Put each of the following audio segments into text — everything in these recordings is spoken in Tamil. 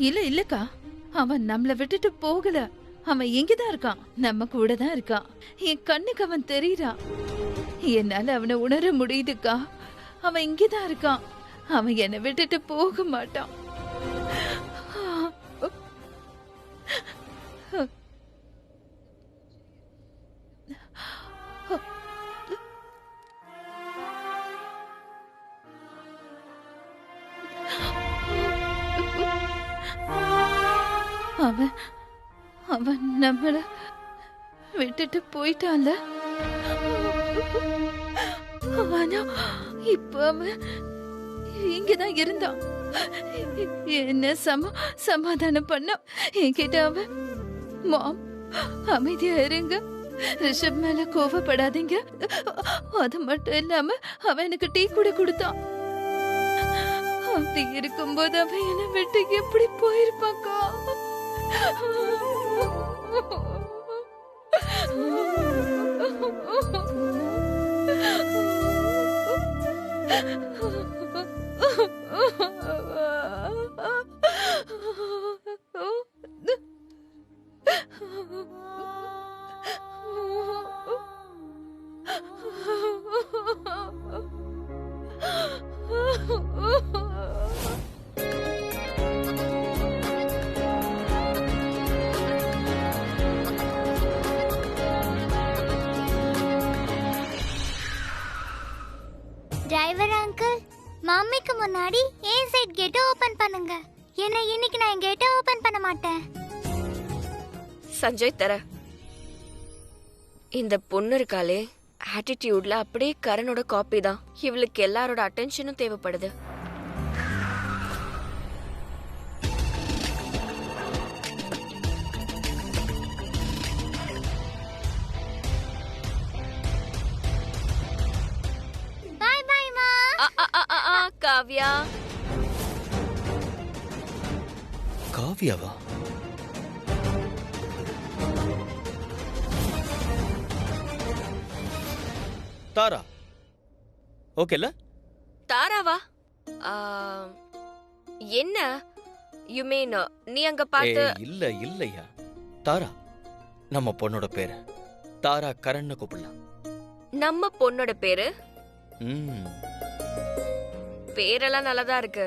இல்லக்கா, அவன் நம்மள விட்டுட்டு போகல. அவன் இங்கதான் இருக்கான், நம்ம கூட தான் இருக்கான். என் கண்ணுக்கு அவன் தெரியறான். என்னால அவனை உணர முடியுதுக்கா. அவன் இங்கதான் இருக்கான். அவன் என்னை விட்டுட்டு போக மாட்டான். அவன் அவன் நம்மள விட்டுட்டு போயிட்டான்ல. ஆனா இப்ப அவன் இங்கதான் இருந்தான். என்ன சமாதானம் பண்ண என்கிட்ட அவன், மாம் அமைதியா இருங்க, ரிஷப் மேல கோவப்படாதீங்க, அது மட்டும் இல்லாம அவன் எனக்கு டீ கூட கொடுத்தான். அப்படி இருக்கும்போது அவன் என்னை விட்டு எப்படி போயிருப்பாக்கா? டிரைவர் அங்கிள், மம்மிக்கு முன்னாடி ஏன் சைட் கேட்டை ஓபன் பண்ணுங்க. ஏன்னா இன்னைக்கு நான் கேட்டை ஓபன் பண்ண மாட்டேன். சஞ்சய் தர இந்த பொண்ணு இருக்காளே, ஆட்டிடியூட்ல அப்படியே கரனோட காப்பி தான். இவளுக்கு எல்லாரோட அட்டென்ஷனும் தேவைப்படுது. பாய் பாய் மா. காவ்யா. காவ்யாவா? தாரா ஓகேல? தாராவா? என்ன யூ மீன் நீ அங்க பார்த்து? இல்லையா தாரா, நம்ம பொண்ணோட பேரு தாரா கரன்னு கூப்பிடலாம். நம்ம பொண்ணோட பேரு? பேரெல்லாம் நல்லதா இருக்கு.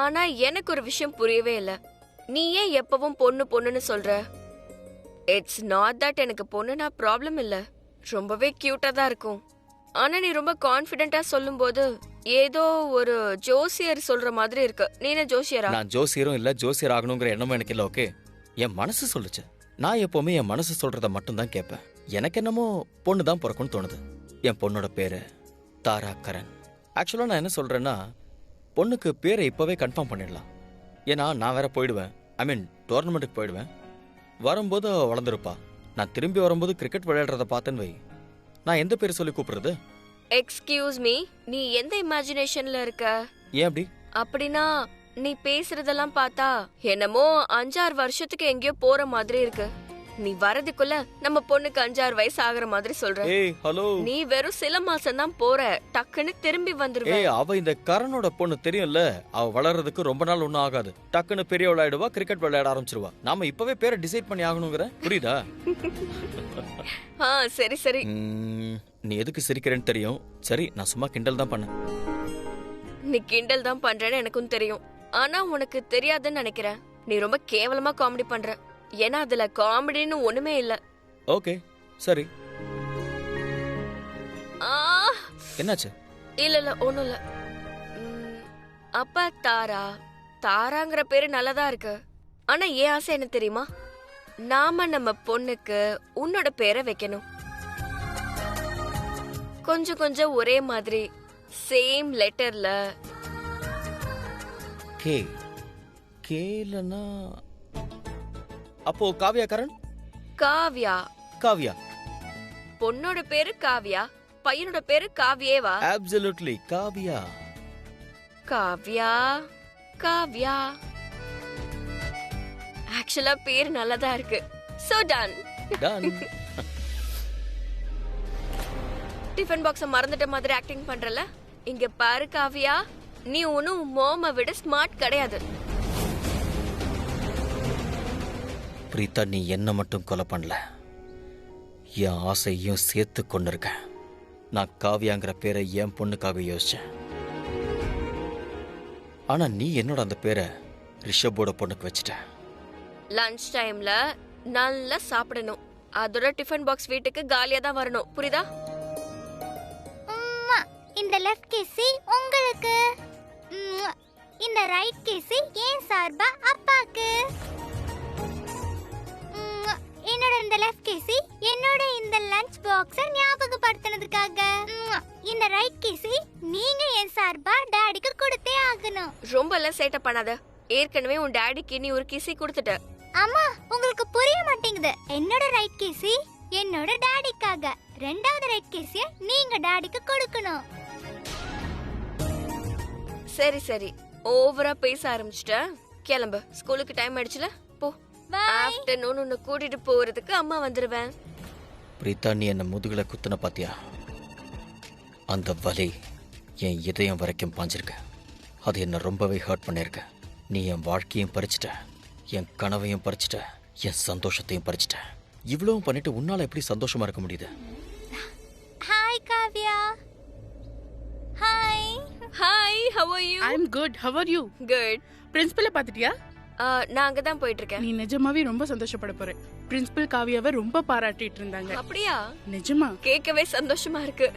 ஆனா எனக்கு ஒரு விஷயம் புரியவே இல்ல. நீ ஏன் எப்பவும் பொண்ணு பொண்ணுன்னு சொல்ற? இட்ஸ் நாட் தட் எனக்கு பொண்ணுனா ப்ராப்ளம் இல்ல, ரொம்பவே கியூட்டா தான் இருக்கும். ஆனா நீ ரொம்ப கான்ஃபிடென்ட்டா சொல்லும்போது ஏதோ ஒரு ஜோசியர் சொல்ற மாதிரி இருக்கு. நீ என்ன ஜோசியரா? நான் ஜோசியரும் இல்ல, ஜோசியர் ஆகணுங்கிற எண்ணமும் எனக்கு இல்ல. ஓகே, என் மனசு சொல்லுச்சு. நான் எப்பவுமே என் மனசு சொல்றத மட்டும் தான் கேட்பேன். எனக்கு என்னமோ பொண்ணு தான் பிறக்கும்னு தோணுது. என் பொண்ணோட பேரு தாரா கரன். ஆக்சுவலா நான் என்ன சொல்றேன்னா, பொண்ணுக்கு பேரை இப்பவே கன்ஃபார்ம் பண்ணிடலாம். ஏன்னா நான் வேற போயிடுவேன், ஐ மீன் டோர்னமெண்ட்டுக்கு போயிடுவேன். வரும்போது வளர்ந்துருப்பா. நான் திரும்பி வரும்போது கிரிக்கெட் விளையாடுறத பார்த்தேன்னு வை, நான் எந்த பேரை சொல்லி கூப்பிடுறது? எக்ஸ்கியூஸ் மீ, நீ எந்த இமேஜினேஷன்ல இருக்க? ஏன் அப்படி? அப்படின்னா நீ பேசுறதெல்லாம் பார்த்தா என்னமோ 5-6 வருஷத்துக்கு எங்கேயோ போற மாதிரி இருக்கு. நீ வரதுக்குள்ள நம்ம பொண்ணுக்கு 5-6 வயசு ஆகுற மாதிரி சொல்ற. ஏய் ஹலோ, நீ வெறும் சில மாசம் தான் போற, டக்குன்னு திரும்பி வந்துருவே. ஏய், அவ இந்த கரனோட பொண்ணு தெரியும்ல, அவ வளர்றதுக்கு ரொம்ப நாள் ஒன்னும் ஆகாது. டக்குன்னு பெரிய விளையாடுவா, கிரிக்கெட் விளையாட ஆரம்பிச்சிருவா. நாம இப்பவே பேரை டிசைட் பண்ணி ஆகணுங்கிற, புரியுதா? சரி சரி. நீ எதுக்கு சிரிக்கிறேன்னு தெரியும். சரி, நான் சும்மா கிண்டல் தான் பண்ணேன். நீ கிண்டல் தான் பண்றேன்னு எனக்கும் தெரியும். ஆனா உனக்கு தெரியாதுன்னு நினைக்கிறேன். நீ ரொம்ப கேவலமா காமெடி பண்ற. ஏன்னா அதுல காமெடின்னு ஒண்ணுமே இல்ல. ஓகே சரி. என்னாச்சு? இல்ல ஒண்ணும் இல்ல. அப்பா தாரா, தாராங்கிற பேரு நல்லதா இருக்கு. ஆனா ஏன் ஆசை என்ன தெரியுமா? நாம நம்ம பொண்ணுக்கு உன்னோட பேரை வைக்கணும். கொஞ்சம் கொஞ்சம் ஒரே மாதிரி, சேம் லெட்டர்ல. கே கேலனா அப்போ காவ்யா கரண்? காவ்யா. காவ்யா. பொண்ணோட பேரு காவ்யா, பையனோட பேரு காவ்யேவா? அப்சல்யூட்லி காவ்யா. காவ்யா காவ்யா. ஆக்சுவலா பேர் நல்லதா இருக்கு. So done. டன். டிஃபன் பாக்ஸ மறந்துட்ட மாதிரி ஆக்டிங் பண்றல. இங்க பாரு காவ்யா, நீ ஒன்னும் மோம விட ஸ்மார்ட் கிடையாது. பிரீதா, நீ என்ன மட்டும் கொலை பண்ணல, என் ஆசையும் சேர்த்து கொண்டிருக்க. நான் காவியாங்கிற பேரை என் பொண்ணுக்காக யோசிச்சேன். ஆனா நீ என்னோட அந்த பேரை ரிஷபோட பொண்ணுக்கு வச்சுட்ட. லஞ்ச் டைம்ல நல்லா சாப்பிடணும். அதோட டிஃபன் பாக்ஸ் வீட்டுக்கு காலியா தான் வரணும். புரியுதா? உம்மா. இந்த லெஃப்ட் கிஸ்ஸி உங்களுக்கு. உம்மா. இந்த ரைட் கிஸ்ஸி ஏன் சார்பா அப்பாக்கு. உம்மா. என்னோட இந்த லெஃப்ட் கிஸ்ஸி என்னோட இந்த லஞ்ச் பாக்ஸை ஞாபகப்படுத்தினதுக்காக. உம்மா. இந்த ரைட் கிஸ்ஸி நீங்க என் சார்பா டாடிக்கு கொடுத்தே ஆகணும். ரொம்ப எல்லாம் சேட்டை பண்ணாத. ஏற்கனவே உன் டாடிக்கு நீ ஒரு கிசி கொடுத்துட்ட. அம்மா, உங்களுக்கு புரிய மாட்டேங்குது. என்னோட ரைட் கிஸ்ஸி என்னோட டாடிக்காக. ரெண்டாவது ரைட் கிஸ்ஸிய நீங்க டாடிக்கு கொடுக்கணும். சரி சரி, ஓவரா பேச ஆரம்பிச்சிட்ட. கிளம்பு, ஸ்கூலுக்கு டைம் ஆயிடுச்சுல. போ. ஆஃப்டர்நூன் உன்னை கூட்டிட்டு போறதுக்கு அம்மா வந்துருவேன். பிரீதா, நீ என்ன முதுகுல குத்துன பாத்தியா? அந்த வலி என் இதயம் வரைக்கும் பாஞ்சிருக்க. அது என்ன ரொம்பவே ஹர்ட் பண்ணிருக்க. நீ என் வாழ்க்கையும் பறிச்சிட்ட, என் கனவையும் பறிச்சிட்ட, என் சந்தோஷத்தையும் பறிச்சிட்ட. இவ்வளவும் பண்ணிட்டு உன்னால எப்படி சந்தோஷமா இருக்க முடியுது? Hi Kavya. Hi. Hi, how are you? I'm good. How are you? Good. பிரின்சிபலை பாத்துட்டியா? நான் அங்க தான் போயிட்டு இருக்கேன். நீ நிஜமாவே ரொம்ப சந்தோஷப்பட போற. பிரின்சிபல் காவியாவை ரொம்ப பாராட்டிட்டு இருந்தாங்க. அப்படியா? நிஜமா? கேட்கவே சந்தோஷமா இருக்கு.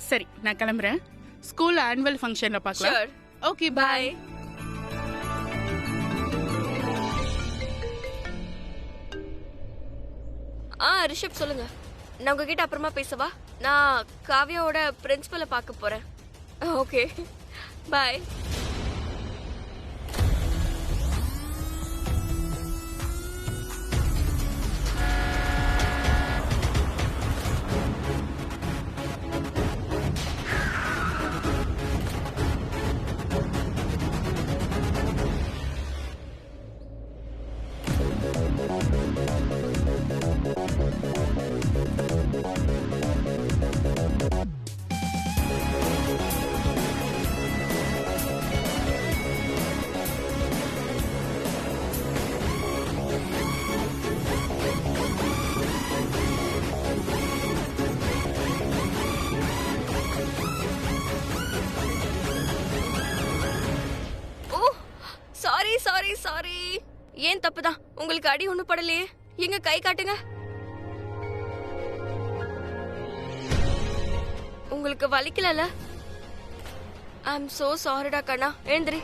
சரி, நான் கிளம்புறேன். ஸ்கூல் ஆனுவல் ஃபங்க்ஷன்ல பார்க்கலாம். Sure. Okay, bye. Bye. Rishabh சொல்லுங்க. நான் உங்ககிட்ட அப்புறமா பேசவா? நான் காவ்யாவோட பிரின்சிபலை பார்க்க போறேன். ஓகே, பாய். சாரி, ஏன் தப்புதான். உங்களுக்கு அடி ஒண்ணு படலையே. எங்க கை காட்டுங்க. உங்களுக்கு வலிக்கலல? ஐ அம் சோ சாரிடா கண்ணா. எழுந்திரி.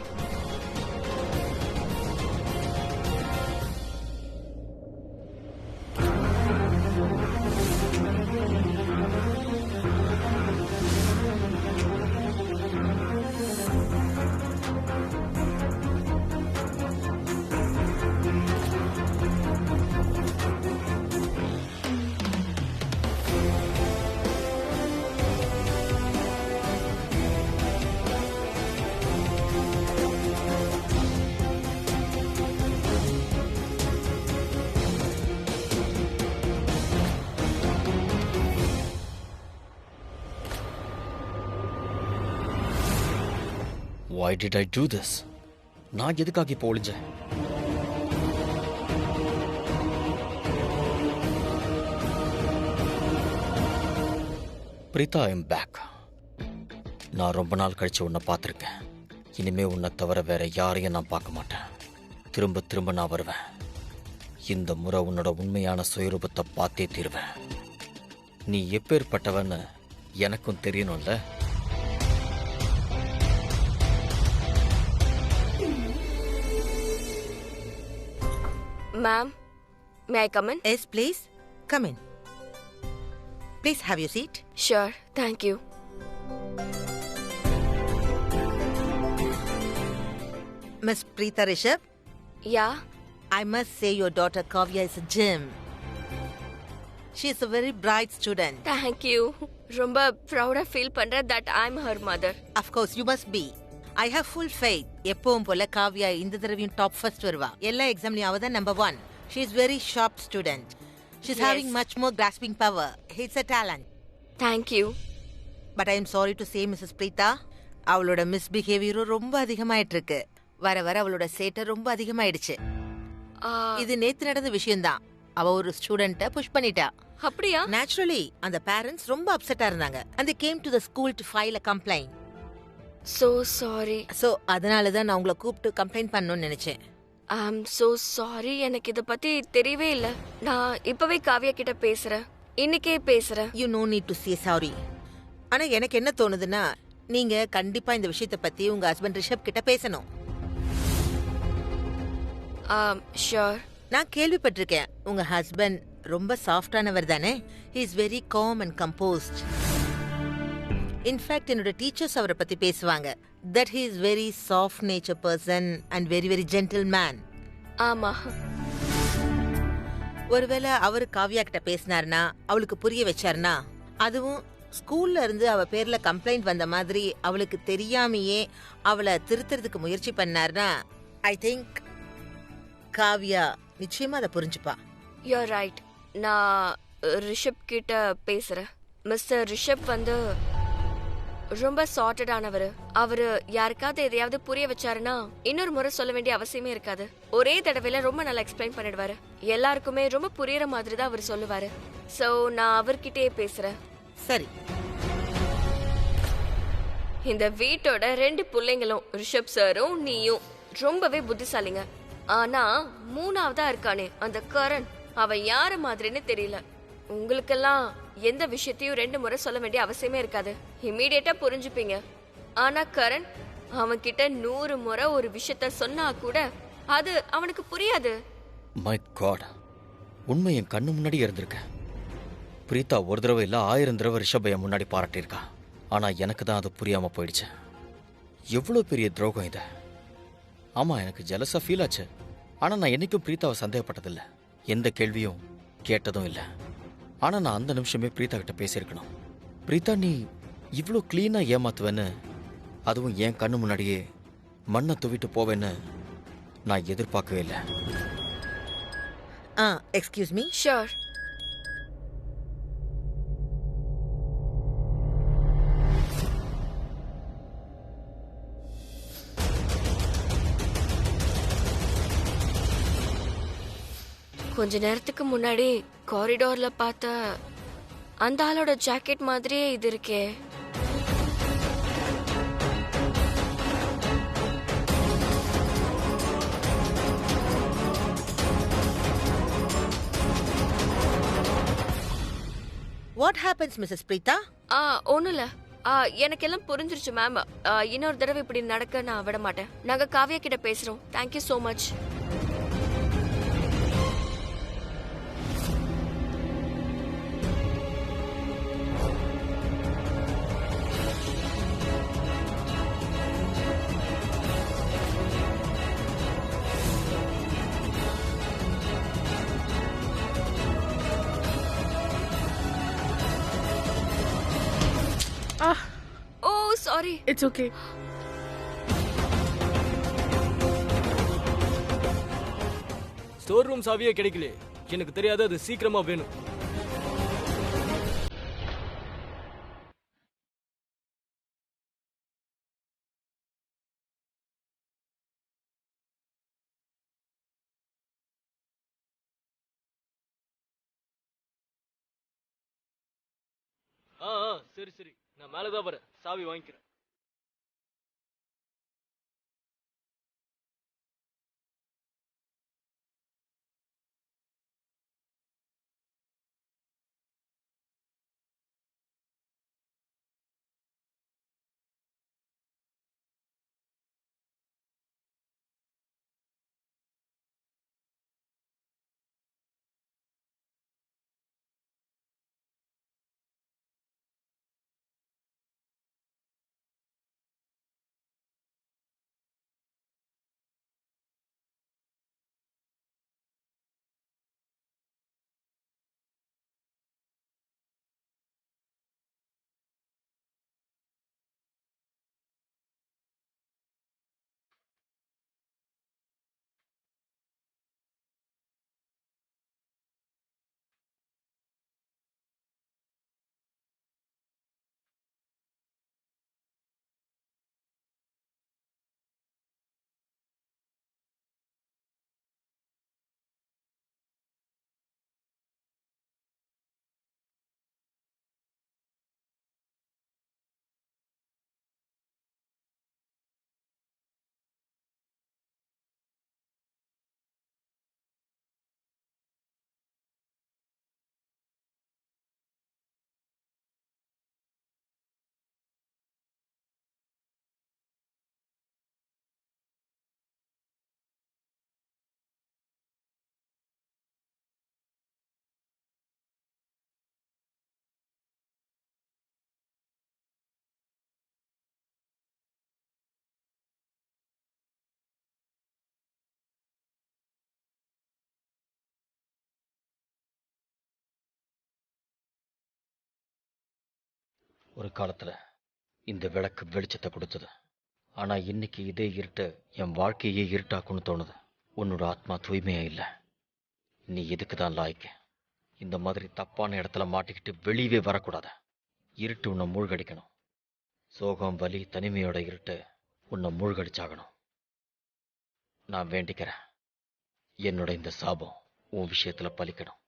Why did I do this? நான் எதுக்காக இப்போ ஒளிஞ்சேன்? Preetha, I am back. நான் ரொம்ப நாள் கழிச்சு உன்னை பார்த்துருக்கேன். இனிமே உன்னை தவிர வேற யாரையும் நான் பார்க்க மாட்டேன். திரும்ப திரும்ப நான் வருவேன். இந்த முறை உன்னோட உண்மையான சுயரூபத்தை பார்த்தே தீருவேன். நீ எப்பேற்பட்டவன்னு எனக்கும் தெரியணும்ல. Ma'am, may I come in? Yes, please. Come in. Please have your seat. Sure, thank you. Miss Preetha Rishabh, Yeah, I must say your daughter Kavya is a gem. She is a very bright student. thank you. ரொம்ப ப்ரௌடா ஃபீல் பண்றேன் that I'm her mother. Of course, you must be. I have full faith. எப்பவும் போல காவ்யா இந்த தடவையும் டாப் ஃபர்ஸ்ட் வருவா. எல்லா எக்ஸாம்லயும் அவ தான் number 1. She is very sharp student. She is Yes. having much more grasping power. It's a talent. Thank you. But I am sorry to say, Mrs. Preetha, அவளோட மிஸ்பிஹேவியரும் ரொம்ப அதிகமாயிட்டு இருக்கு. வர வர அவளோட சேட்டை ரொம்ப அதிகமாயிடுச்சு. இது நேத்து நடந்த விஷயம்தான். அவ ஒரு ஸ்டூடெண்ட்டை புஷ் பண்ணிட்டா. அப்படியா? நேச்சுரலி அந்த பேரண்ட்ஸ் ரொம்ப அப்செட்டா இருந்தாங்க. and they came to the school to file a complaint. So sorry. So அதனால தான் நான் உங்களை கூப்பிட்டு கம்ப்ளைண்ட் பண்ணணும்னு நினைச்சேன். ஐ அம் சோ சாரி. எனக்கு இத பத்தி தெரியவே இல்ல. நான் இப்பவே காவ்யா கிட்ட பேசுறேன். இன்னைக்கே பேசுறேன். You no need to say sorry. ஆனா எனக்கு என்ன தோணுதுன்னா, நீங்க கண்டிப்பா இந்த விஷயத்தை பத்தி உங்க ஹஸ்பண்ட் ரிஷப் கிட்ட பேசணும். ஷூர். நான் கேள்விப்பட்டிருக்கேன் உங்க ஹஸ்பண்ட் ரொம்ப சாஃப்டானவர் தானே. he is very calm and composed. In fact என்னோட டீச்சர்ஸ் அவரை பத்தி பேசுவாங்க. that he is very soft nature person and very very gentle man. ஆமா. ஒருவேளை அவரு காவ்யா கிட்ட பேசினார்னா, அவளுக்கு புரிய வச்சாருனா, அதுவும் ஸ்கூல்ல இருந்து அவ பேர்ல கம்ப்ளைண்ட் வந்த மாதிரி அவளுக்கு தெரியாமையே அவளை திருத்துறதுக்கு முயற்சி பண்ணார்னா, ஐ திங்க் காவ்யா நிச்சயமா அதை புரிஞ்சுப்பா. Your right. நான் ரிஷப் கிட்ட பேசுறேன். மிஸ்டர் ரிஷப் வந்து ரொம்ப சார்ட்டட் ஆனவர். அவரு யாருக்காவது எதையாவது புரிய வச்சாருன்னா இன்னொரு முறை சொல்ல வேண்டிய அவசியமே இருக்காது. ஒரே தடவையில ரொம்ப நல்லா எக்ஸ்பிளைன் பண்ணிடுவாரு. எல்லாருக்குமே ரொம்ப புரியற மாதிரி தான் அவர் சொல்லுவாரு. சோ நான் அவர்கிட்டயே பேசுறேன். சரி. இந்த வீட்டோட 2 பிள்ளைங்களும் ரிஷப் சாரும் நீயும் ரொம்பவே புத்திசாலிங்க. ஆனா 3ஆவதா இருக்கானே அந்த கரண், அவன் யார மாதிரின்னு தெரியல. உங்களுக்கெல்லாம் எந்த விஷயத்தையும் 2 முறை சொல்ல வேண்டிய அவசியமே இருக்காது. இம்மீடியட்டா புரிஞ்சுப்பீங்க. ஆனா கரண், அவன் கிட்ட 100 முறை ஒரு விஷயத்த சொன்னா கூட அது அவனுக்கு புரியாது. மை காட், உண்மை என் கண்ணு முன்னாடி இருந்திருக்க. பிரீதா ஒரு தடவை இல்ல 1000 தடவை ரிஷபைய முன்னாடி பாராட்டியிருக்கா. ஆனா எனக்கு தான் அது புரியாம போயிடுச்சு. எவ்வளவு பெரிய துரோகம் இது. ஆமா, எனக்கு ஜெலஸா ஃபீல் ஆச்சு. ஆனா நான் என்னைக்கும் பிரீதாவை சந்தேகப்பட்டதில்லை, எந்த கேள்வியும் கேட்டதும் இல்லை. ஆனா நான் அந்த நிமிஷமே பிரீதா கிட்ட பேசியிருக்கணும். பிரீதா, நீ இவ்வளோ கிளீனா ஏமாத்துவேன்னு, அதுவும் என் கண்ணு முன்னாடியே மண்ணை துவிட்டு போவேன்னு நான் எதிர்பார்க்கவே இல்லை. Excuse me. ஷூர். கொஞ்ச நேரத்துக்கு முன்னாடி காரிடார்ல பார்த்த அந்த ஆளோட ஜாக்கெட் மாதிரியே இது இருக்கே. What happens Mrs Preetha? ஒண்ணும் இல்ல. எனக்கு எல்லாம் புரிஞ்சிருச்சு மேம். இன்னொரு தடவை இப்படி நடக்க நான் விட மாட்டேன். நாங்க காவ்யா கிட்ட பேசுறோம். Thank you so much. Oh sorry. It's okay. Store room சாவியே கிடைக்கல. எனக்கு தெரியாது, அது சீக்கிரமா வேணும். சரி சரி, நான் மேலதான் வரேன். சாவி வாங்கிக்கிறேன். ஒரு காலத்துல இந்த விளக்கு வெளிச்சத்தை கொடுத்தது. ஆனா இன்னைக்கு இதே இருட்டு என் வாழ்க்கையே இருட்டாக்குன்னு தோணுது. உன்னோட ஆத்மா தூய்மையா இல்ல. நீ எதுக்கு தான் லாய்க்கு? இந்த மாதிரி தப்பான இடத்துல மாட்டிக்கிட்டு வெளியவே வரக்கூடாது. இருட்டு உன்னை மூழ்கடிக்கணும். சோகம், வலி, தனிமையோட இருட்டு உன்னை மூழ்கடிச்சாகணும். நான் வேண்டிக்கிறேன், என்னோட இந்த சாபம் உன் விஷயத்துல பலிக்கணும்.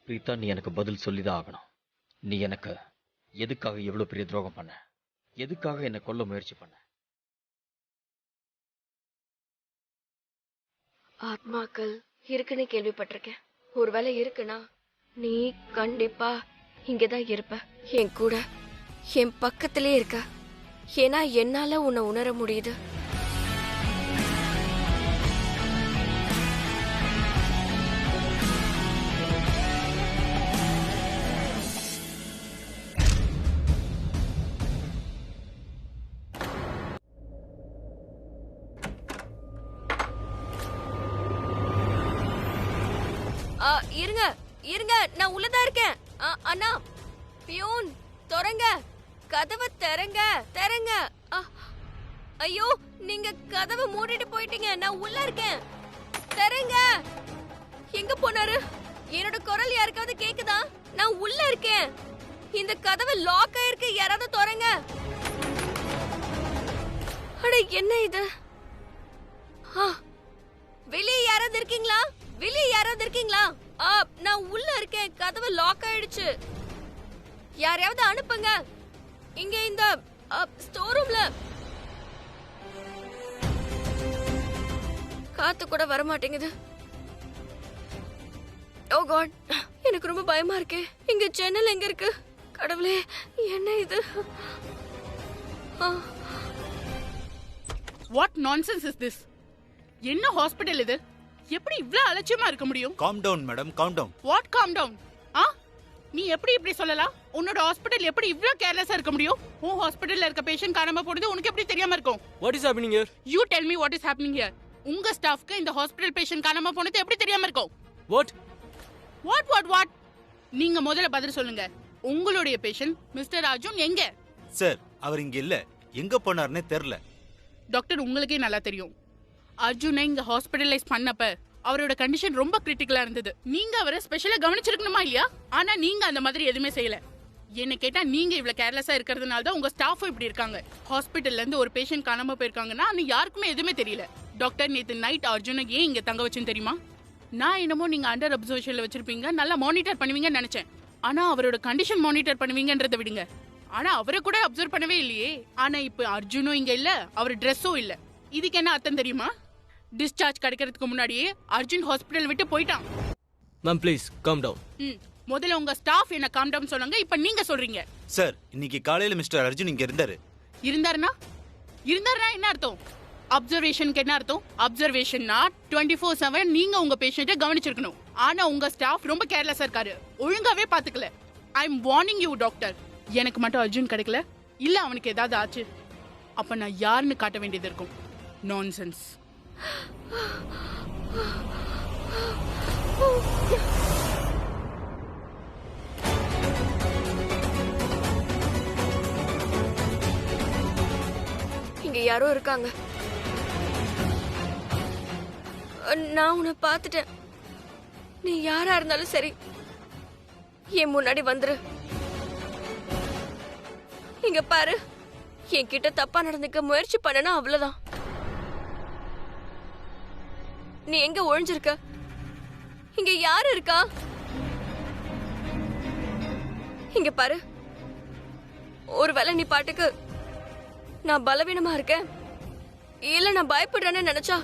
பிரீதா, நீ எனக்கு பதில் சொல்லிதான் ஆகணும். நீ எனக்கு எதுக்காக எவ்வளவு பெரிய துரோகம் பண்ண? எதுக்காக என்னை கொல்ல முயற்சி பண்ண? ஆத்மாக்கள் இருக்குன்னு கேள்விப்பட்டிருக்கேன். ஒருவேளை இருக்குன்னா நீ கண்டிப்பா இங்கதான் இருப்ப, என் கூட, என் பக்கத்திலே இருக்க. ஏன்னா என்னால உன்னை உணர முடியுது. இருங்க இருங்க, நான் உள்ளதா இருக்கேன். அண்ணா, பியூன், திறங்க, கதவை திறங்க, திறங்க. ஐயோ, நீங்க கதவை மூடிட்டு போயிட்டீங்க. நான் உள்ள இருக்கேன், திறங்க. எங்க போனாரு? என்னோட குரல் யாருக்காவது கேக்குதா? நான் உள்ள இருக்கேன். இந்த கதவை லாக் ஆயிருக்கு, யாராவது திறங்க. அட, என்ன இது? வெளியே யாராவது இருக்கீங்களா? வெளியே யாராவது இருக்கீங்களா? நான் உள்ள இருக்கேன், கதவு லாக் ஆயிடுச்சு. யாரையாவது அனுப்புங்க. இங்க இந்த ஸ்டோர் ரூம்ல காத்து கூட வர மாட்டேங்குது. ஓ காட், எனக்கு ரொம்ப பயமா இருக்கு. இங்க ஜன்னல் எங்க இருக்கு? கடவுளே, என்ன இது? What nonsense is this? என்ன ஹாஸ்பிடல் இது? எப்படி இவ்ளோ அலட்சியமா இருக்க முடியும்? Calm down madam, calm down. What calm down? நீ எப்படி இப்படி சொல்லலாம்? உன்னோட ஹாஸ்பிடல் எப்படி இவ்ளோ கேர்லெஸ்ஸா இருக்க முடியும்? உன் ஹாஸ்பிடல்ல இருக்க பேஷண்ட் காணாம போறது உனக்கு எப்படி தெரியாம இருக்கும்? What is happening here? You tell me what is happening here. உங்க ஸ்டாஃப்க்கு இந்த ஹாஸ்பிடல் பேஷண்ட் காணாம போனது எப்படி தெரியாம இருக்கும்? What? What? நீங்க முதல்ல பதில் சொல்லுங்க. உங்களுடைய பேஷண்ட் மிஸ்டர் அர்ஜுன் எங்க? சார், அவர் இங்க இல்ல. எங்க போனார்னே தெரியல. டாக்டர், உங்களுக்கே நல்லா தெரியும். அர்ஜுனை இங்க ஹாஸ்பிடலைஸ் பண்ணப்ப அவரோட கண்டிஷன் ரொம்ப கிரிட்டிக்கலா இருந்தது. நீங்க அவரை ஸ்பெஷலா கவனிச்சிருக்கணுமா இல்லையா? ஆனா நீங்க அந்த மாதிரி எதுவுமே செய்யல. என்ன கேட்டா நீங்க இவ்வளவு கேர்லெஸ்ஸா இருக்கிறதுனால தான் உங்க ஸ்டாஃபும் இப்படி இருக்காங்க. ஹாஸ்பிட்டல்ல இருந்து ஒரு பேஷண்ட் காணாம போயிருக்காங்கன்னா யாருக்குமே எதுவுமே தெரியல. டாக்டர், நேத்து நைட் அர்ஜுனை ஏன் இங்க தங்க வச்சுன்னு தெரியுமா? நான் என்னமோ நீங்க அண்டர் அப்சர்வேஷன்ல வச்சிருப்பீங்க, நல்லா மானிட்டர் பண்ணுவீங்கன்னு நினைச்சேன். ஆனா அவரோட கண்டிஷன் மானிட்டர் பண்ணுவீங்கன்றத விடுங்க, ஆனா அவரை கூட அப்சர்வ் பண்ணவே இல்லையே. ஆனா இப்ப அர்ஜுனும் இங்க இல்ல, அவர் ட்ரெஸ்ஸும் இல்ல. இதுக்கு என்ன அர்த்தம் தெரியுமா? டிஸ்சார்ஜ் கிடைக்கிறதுக்கு முன்னாடியே அர்ஜுன் ஹாஸ்பிடல் விட்டு போயிட்டான். Ma'am please calm down. முதல்ல உங்க ஸ்டாஃப் என்ன காம் டவுன் சொன்னாங்க, இப்ப நீங்க சொல்றீங்க. சார், இன்னைக்கு காலையில மிஸ்டர் அர்ஜுன் இங்க இருந்தாரு. இருந்தாருனா என்ன அர்த்தம்? அப்சர்வேஷனுக்கு என்ன அர்த்தம்? அப்சர்வேஷன்னா 24/7 நீங்க உங்க பேஷண்ட்டை கவனிச்சிருக்கணும். ஆனா உங்க ஸ்டாஃப் ரொம்ப கேர்லெஸ்ஸா இருக்காரு, ஒழுங்காவே பாத்துக்கல. I am warning you doctor. எனக்கு மட்டும் அர்ஜுன் கிடைக்கல, இல்ல அவனுக்கு ஏதாவது ஆச்சு, அப்ப நான் யாருன்னு காட்ட வேண்டியது இருக்கும். நான்சென்ஸ். இங்க யாரோ இருக்காங்க. நான் உன்னை பார்த்துட்டேன். நீ யாரா இருந்தாலும் சரி, என் முன்னாடி வந்துரு. இங்க பாரு, என்கிட்ட தப்பா நடந்துக்க முயற்சி பண்ணனா அவ்வளவுதான். நீ எங்க ஒழிஞ்சிருக்க? இங்க யாரு இருக்கா? இங்க பாரு, ஒருவேளை நீ பாட்டுக்கு நான் பலவீனமா இருக்கேன், இல்ல நான் பயப்படுறேன்னு நினைச்சா,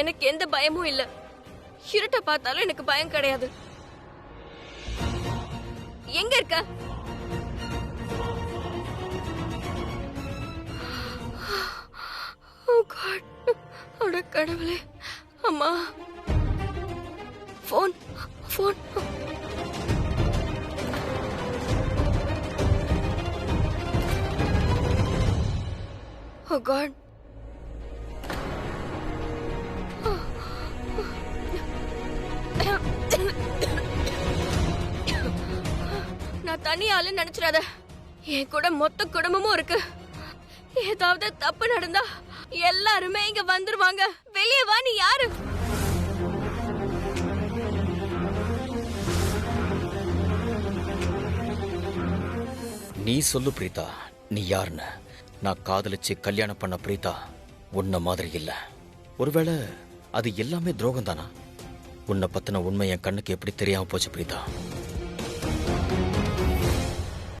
எனக்கு எந்த பயமும் இல்ல. இருட்ட பார்த்தாலும் எனக்கு பயம் கிடையாது. எங்க இருக்க? அட கடவுளே, அம்மா, போன். ஓ காட். நான் தனியால நினைச்சிடாத. என் கூட மொத்த குடும்பமும் இருக்கு. ஏதாவது தப்பு நடந்தா எல்லாருமே இங்க வந்துருவாங்க. வெளியே வா. நீ யாரு? நீ சொல்லு பிரீதா, நீ யாருன்னு. நான் காதலிச்சு கல்யாணம் பண்ண பிரீதா உன்ன மாதிரி இல்ல. ஒருவேளை அது எல்லாமே துரோகம் தானா? உன்னை பத்தின உண்மை என் கண்ணுக்கு எப்படி தெரியாம போச்சு பிரீதா?